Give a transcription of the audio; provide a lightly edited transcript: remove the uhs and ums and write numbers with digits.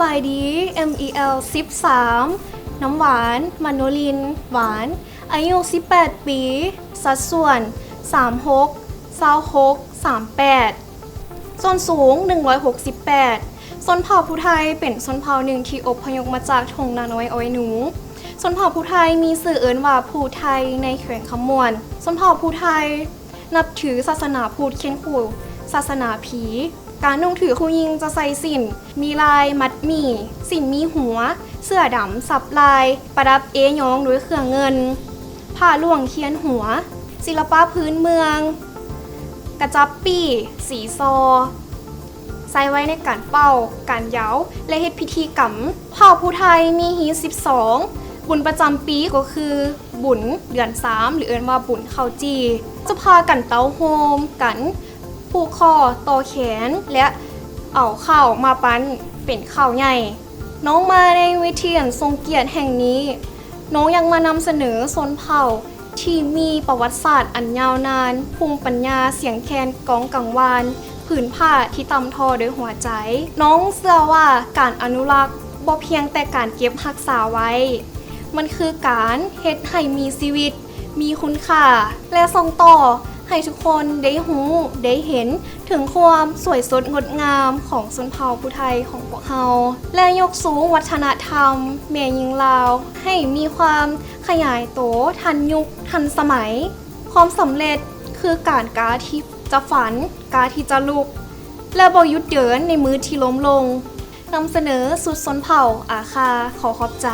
บายดี MEL 13น้ำหวานมาโนลินหวานอายุ18 ปีสัดส่วน36 26 38ส่วนสูง168ชนเผ่าภูไทยเป็นชนเผ่าหนึ่งที่อพยพมาจากทงนาน้อยอ้อยหนูชนเผ่าภูไทยมีสื่อเอิ้นว่าภูไทยในแขวงคำมวนชนเผ่าภูไทยนับถือศาสนาพุทธเข็นขู่ศาสนาผีการนุ่งถือคู่ยิงจะใส่สินมีลายมัดหมี่สินมีหัวเสื้อดำสับลายประดับเอยองด้วยเครื่องเงินผ้าล่วงเทียนหัวศิลปะพื้นเมืองกระจับปี่สีซอใส่ไว้ในการเป่าการเย้าและเฮ็ดพิธีกรรมเผ่าภูไทยมีฮี12บุญประจำปีก็คือบุญเดือน3หรือเอิ้นว่าบุญข้าวจีจะพากันเต้าโฮมกันผูกคอต่อแขนและเอาข้าวมาปั้นเป็นข้าวใหญ่น้องมาในเวทีอันทรงเกียรติแห่งนี้น้องยังมานำเสนอชนเผ่าที่มีประวัติศาสตร์อันยาวนานภูมิปัญญาเสียงแคนก้องกังวานผืนผ้าที่ตำทอด้วยหัวใจน้องเชื่อว่าการอนุรักษ์บ่เพียงแต่การเก็บรักษาไว้มันคือการเฮ็ดให้มีชีวิตมีคุณค่าและส่งต่อให้ทุกคนได้รู้ได้เห็นถึงความสวยสดงดงามของชนเผ่าภูไทยของพวกเราและยกสูงวัฒนธรรมแม่ยิงลาวให้มีความขยายโตทันยุคทันสมัยความสำเร็จคือการกาที่จะฝันกาที่จะลุกและบ่หยุดเดินในมือที่ล้มลงนำเสนอสุดชนเผ่าอาคาขอขอบใจ